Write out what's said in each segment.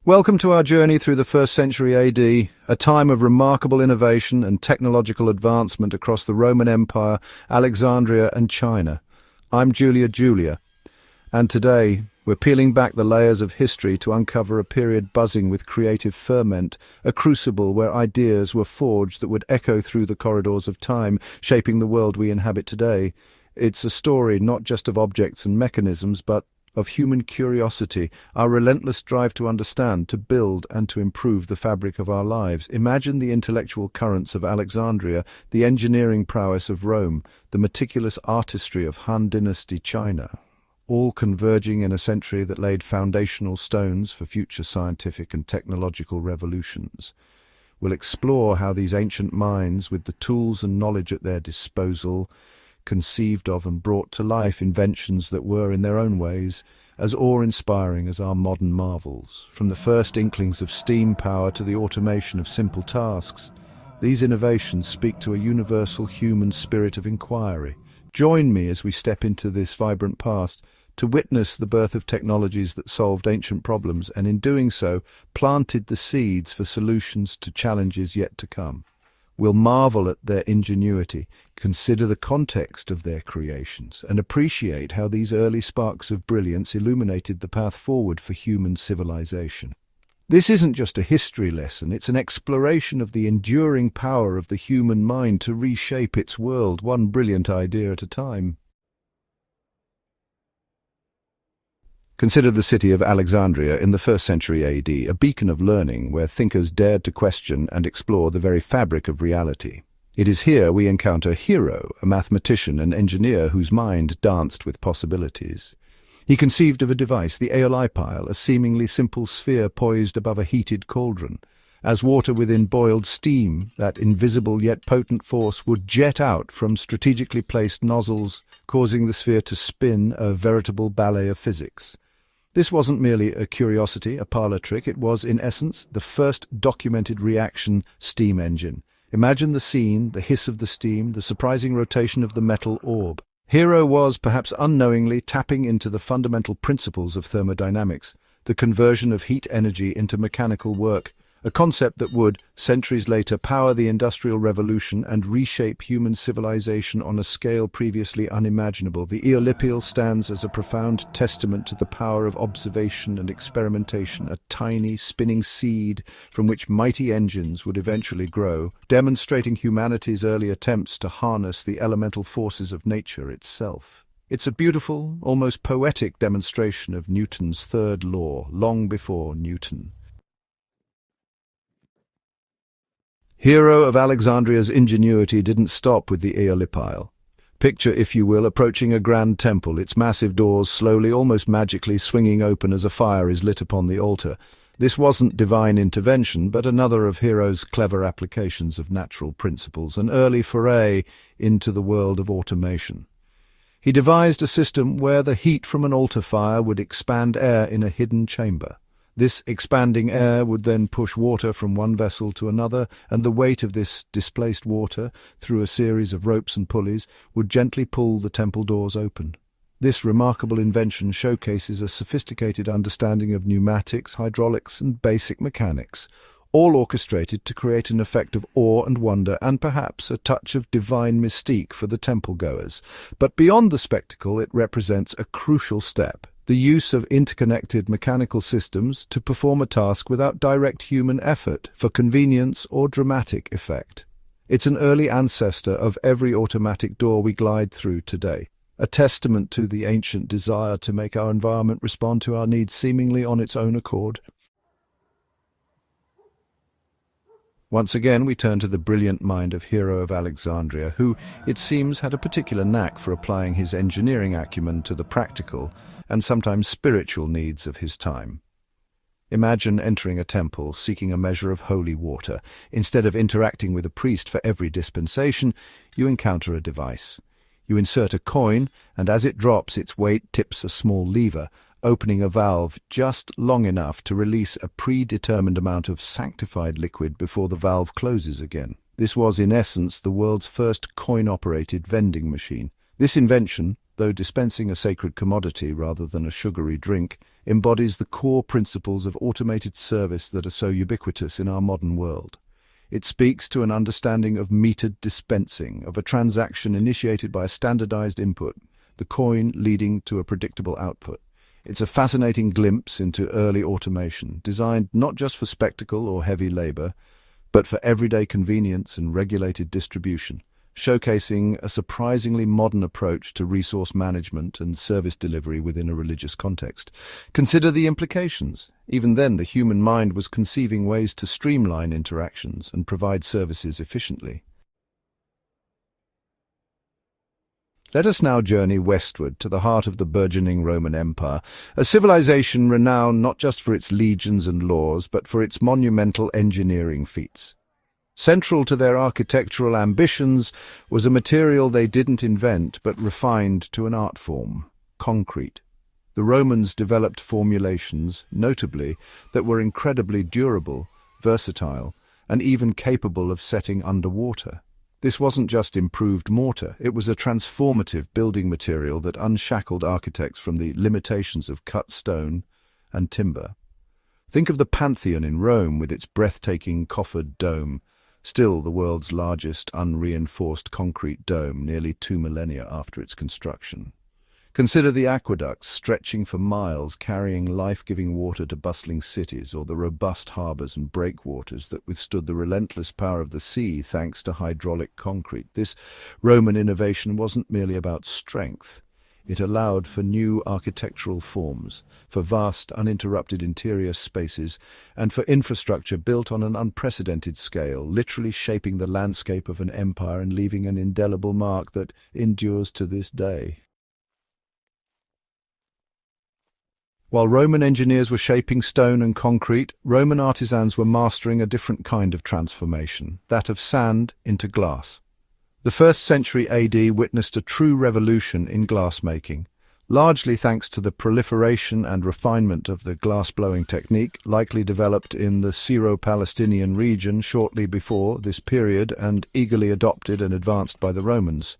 Welcome to our journey through the 1st century AD, a time of remarkable innovation and technological advancement across the Roman Empire, Alexandria and China. I'm Julia, and today we're peeling back the layers of history to uncover a period buzzing with creative ferment, a crucible where ideas were forged that would echo through the corridors of time, shaping the world we inhabit today. It's a story not just of objects and mechanisms, but of human curiosity, our relentless drive to understand, to build and to improve the fabric of our lives. Imagine the intellectual currents of Alexandria, the engineering prowess of Rome, the meticulous artistry of Han Dynasty China, all converging in a century that laid foundational stones for future scientific and technological revolutions. We'll explore how these ancient minds, with the tools and knowledge at their disposal, conceived of and brought to life inventions that were, in their own ways, as awe-inspiring as our modern marvels. From the first inklings of steam power to the automation of simple tasks, these innovations speak to a universal human spirit of inquiry. Join me as we step into this vibrant past to witness the birth of technologies that solved ancient problems and, in doing so, planted the seeds for solutions to challenges yet to come. We'll marvel at their ingenuity, consider the context of their creations, and appreciate how these early sparks of brilliance illuminated the path forward for human civilization. This isn't just a history lesson, it's an exploration of the enduring power of the human mind to reshape its world, one brilliant idea at a time. Consider the city of Alexandria in the 1st century AD, a beacon of learning where thinkers dared to question and explore the very fabric of reality. It is here we encounter Hero, a mathematician and engineer whose mind danced with possibilities. He conceived of a device, the Aeolipile, a seemingly simple sphere poised above a heated cauldron. As water within boiled steam, that invisible yet potent force would jet out from strategically placed nozzles, causing the sphere to spin, a veritable ballet of physics. This wasn't merely a curiosity, a parlor trick. It was, in essence, the first documented reaction steam engine. Imagine the scene, the hiss of the steam, the surprising rotation of the metal orb. Hero was, perhaps unknowingly, tapping into the fundamental principles of thermodynamics, the conversion of heat energy into mechanical work, a concept that would, centuries later, power the Industrial Revolution and reshape human civilization on a scale previously unimaginable. The Aeolipile stands as a profound testament to the power of observation and experimentation, a tiny, spinning seed from which mighty engines would eventually grow, demonstrating humanity's early attempts to harness the elemental forces of nature itself. It's a beautiful, almost poetic demonstration of Newton's third law, long before Newton. Hero of Alexandria's ingenuity didn't stop with the Aeolipile. Picture, if you will, approaching a grand temple, its massive doors slowly, almost magically, swinging open as a fire is lit upon the altar. This wasn't divine intervention, but another of Hero's clever applications of natural principles, an early foray into the world of automation. He devised a system where the heat from an altar fire would expand air in a hidden chamber. This expanding air would then push water from one vessel to another, and the weight of this displaced water, through a series of ropes and pulleys, would gently pull the temple doors open. This remarkable invention showcases a sophisticated understanding of pneumatics, hydraulics, and basic mechanics, all orchestrated to create an effect of awe and wonder, and perhaps a touch of divine mystique for the temple-goers. But beyond the spectacle, it represents a crucial step: the use of interconnected mechanical systems to perform a task without direct human effort, for convenience or dramatic effect. It's an early ancestor of every automatic door we glide through today, a testament to the ancient desire to make our environment respond to our needs seemingly on its own accord. Once again, we turn to the brilliant mind of Hero of Alexandria, who, it seems, had a particular knack for applying his engineering acumen to the practical and sometimes spiritual needs of his time. Imagine entering a temple seeking a measure of holy water. Instead of interacting with a priest for every dispensation, you encounter a device. You insert a coin, and as it drops, its weight tips a small lever, opening a valve just long enough to release a predetermined amount of sanctified liquid before the valve closes again. This was, in essence, the world's first coin-operated vending machine. This invention, though dispensing a sacred commodity rather than a sugary drink, embodies the core principles of automated service that are so ubiquitous in our modern world. It speaks to an understanding of metered dispensing, of a transaction initiated by a standardized input, the coin leading to a predictable output. It's a fascinating glimpse into early automation, designed not just for spectacle or heavy labor, but for everyday convenience and regulated distribution, showcasing a surprisingly modern approach to resource management and service delivery within a religious context. Consider the implications. Even then, the human mind was conceiving ways to streamline interactions and provide services efficiently. Let us now journey westward to the heart of the burgeoning Roman Empire, a civilization renowned not just for its legions and laws, but for its monumental engineering feats. Central to their architectural ambitions was a material they didn't invent but refined to an art form: concrete. The Romans developed formulations, notably, that were incredibly durable, versatile, and even capable of setting underwater. This wasn't just improved mortar, it was a transformative building material that unshackled architects from the limitations of cut stone and timber. Think of the Pantheon in Rome with its breathtaking coffered dome, still the world's largest unreinforced concrete dome nearly 2 millennia after its construction. Consider the aqueducts stretching for miles, carrying life-giving water to bustling cities, or the robust harbors and breakwaters that withstood the relentless power of the sea thanks to hydraulic concrete. This Roman innovation wasn't merely about strength. It allowed for new architectural forms, for vast, uninterrupted interior spaces, and for infrastructure built on an unprecedented scale, literally shaping the landscape of an empire and leaving an indelible mark that endures to this day. While Roman engineers were shaping stone and concrete, Roman artisans were mastering a different kind of transformation, that of sand into glass. The 1st century AD witnessed a true revolution in glassmaking, largely thanks to the proliferation and refinement of the glass-blowing technique, likely developed in the Syro-Palestinian region shortly before this period and eagerly adopted and advanced by the Romans.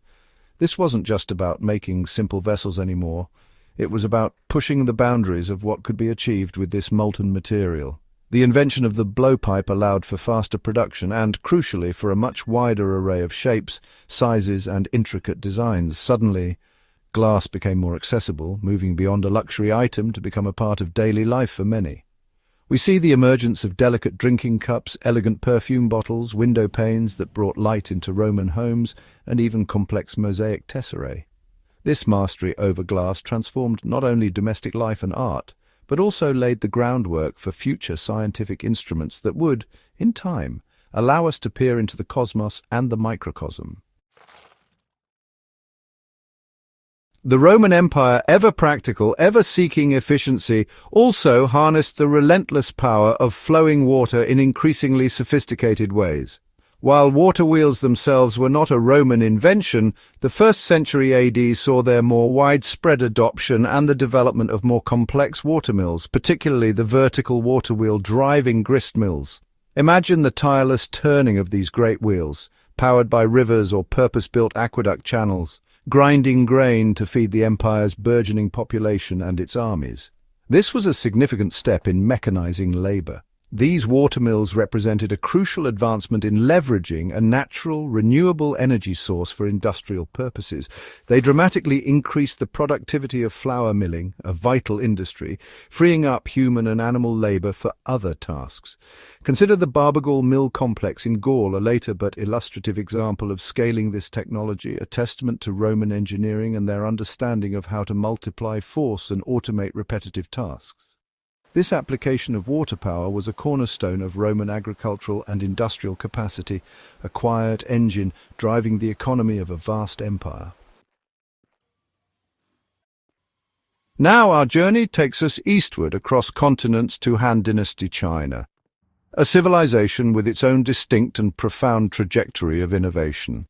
This wasn't just about making simple vessels anymore. It was about pushing the boundaries of what could be achieved with this molten material. The invention of the blowpipe allowed for faster production and, crucially, for a much wider array of shapes, sizes, and intricate designs. Suddenly, glass became more accessible, moving beyond a luxury item to become a part of daily life for many. We see the emergence of delicate drinking cups, elegant perfume bottles, window panes that brought light into Roman homes, and even complex mosaic tesserae. This mastery over glass transformed not only domestic life and art, but also laid the groundwork for future scientific instruments that would, in time, allow us to peer into the cosmos and the microcosm. The Roman Empire, ever practical, ever seeking efficiency, also harnessed the relentless power of flowing water in increasingly sophisticated ways. While water wheels themselves were not a Roman invention, the 1st century AD saw their more widespread adoption and the development of more complex watermills, particularly the vertical water wheel driving grist mills. Imagine the tireless turning of these great wheels, powered by rivers or purpose-built aqueduct channels, grinding grain to feed the empire's burgeoning population and its armies. This was a significant step in mechanizing labor. These watermills represented a crucial advancement in leveraging a natural, renewable energy source for industrial purposes. They dramatically increased the productivity of flour milling, a vital industry, freeing up human and animal labor for other tasks. Consider the Barbagal Mill complex in Gaul, a later but illustrative example of scaling this technology, a testament to Roman engineering and their understanding of how to multiply force and automate repetitive tasks. This application of water power was a cornerstone of Roman agricultural and industrial capacity, a quiet engine driving the economy of a vast empire. Now our journey takes us eastward across continents to Han Dynasty China, a civilization with its own distinct and profound trajectory of innovation.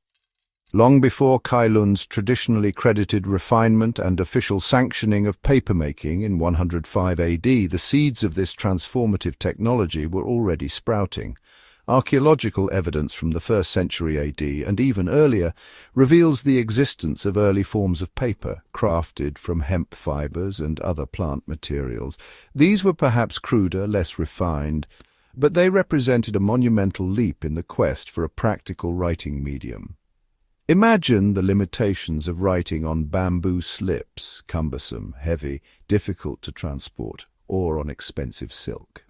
Long before Kailan's traditionally credited refinement and official sanctioning of papermaking in 105 AD, the seeds of this transformative technology were already sprouting. Archaeological evidence from the 1st century AD and even earlier reveals the existence of early forms of paper, crafted from hemp fibers and other plant materials. These were perhaps cruder, less refined, but they represented a monumental leap in the quest for a practical writing medium. Imagine the limitations of writing on bamboo slips, cumbersome, heavy, difficult to transport, or on expensive silk.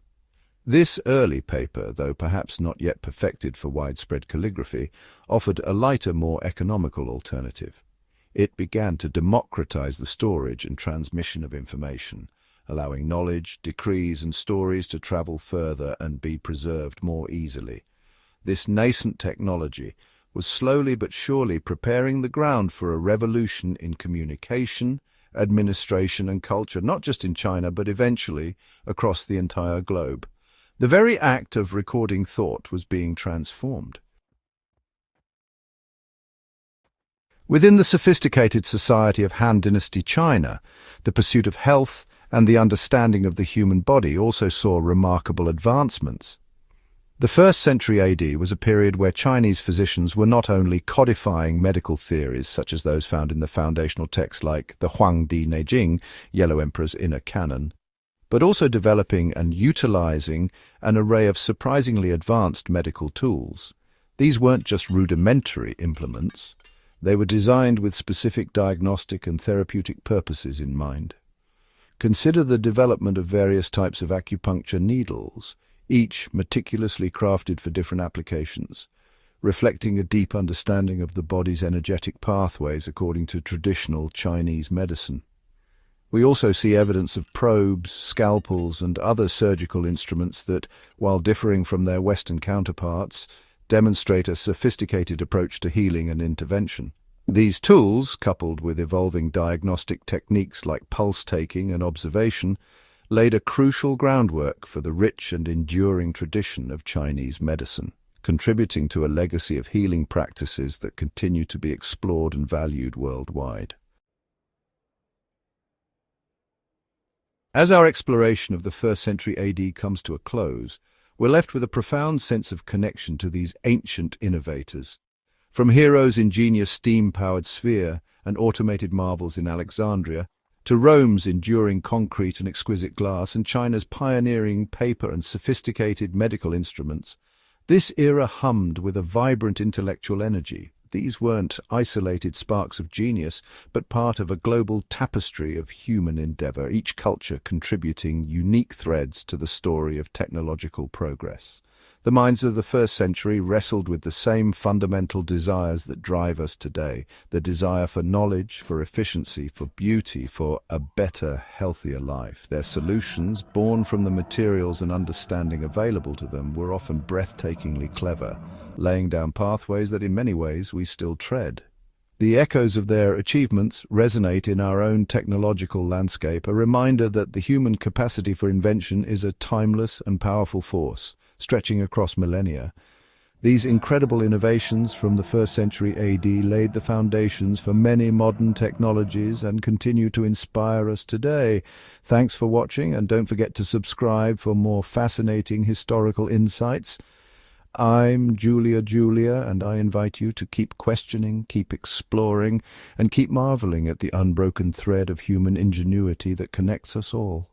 This early paper, though perhaps not yet perfected for widespread calligraphy, offered a lighter, more economical alternative. It began to democratize the storage and transmission of information, allowing knowledge, decrees, and stories to travel further and be preserved more easily. This nascent technology was slowly but surely preparing the ground for a revolution in communication, administration, and culture, not just in China, but eventually across the entire globe. The very act of recording thought was being transformed. Within the sophisticated society of Han Dynasty China, the pursuit of health and the understanding of the human body also saw remarkable advancements. The 1st century AD was a period where Chinese physicians were not only codifying medical theories such as those found in the foundational texts like the Huangdi Neijing, Yellow Emperor's Inner Canon, but also developing and utilizing an array of surprisingly advanced medical tools. These weren't just rudimentary implements. They were designed with specific diagnostic and therapeutic purposes in mind. Consider the development of various types of acupuncture needles, each meticulously crafted for different applications, reflecting a deep understanding of the body's energetic pathways according to traditional Chinese medicine. We also see evidence of probes, scalpels, and other surgical instruments that, while differing from their Western counterparts, demonstrate a sophisticated approach to healing and intervention. These tools, coupled with evolving diagnostic techniques like pulse-taking and observation, laid a crucial groundwork for the rich and enduring tradition of Chinese medicine, contributing to a legacy of healing practices that continue to be explored and valued worldwide. As our exploration of the 1st century AD comes to a close, we're left with a profound sense of connection to these ancient innovators. From Hero's ingenious steam-powered sphere and automated marvels in Alexandria, to Rome's enduring concrete and exquisite glass and China's pioneering paper and sophisticated medical instruments, this era hummed with a vibrant intellectual energy. These weren't isolated sparks of genius, but part of a global tapestry of human endeavor, each culture contributing unique threads to the story of technological progress. The minds of the 1st century wrestled with the same fundamental desires that drive us today, the desire for knowledge, for efficiency, for beauty, for a better, healthier life. Their solutions, born from the materials and understanding available to them, were often breathtakingly clever, laying down pathways that in many ways we still tread. The echoes of their achievements resonate in our own technological landscape, a reminder that the human capacity for invention is a timeless and powerful force, stretching across millennia. These incredible innovations from the 1st century AD laid the foundations for many modern technologies and continue to inspire us today. Thanks for watching, and don't forget to subscribe for more fascinating historical insights. I'm Julia, and I invite you to keep questioning, keep exploring, and keep marveling at the unbroken thread of human ingenuity that connects us all.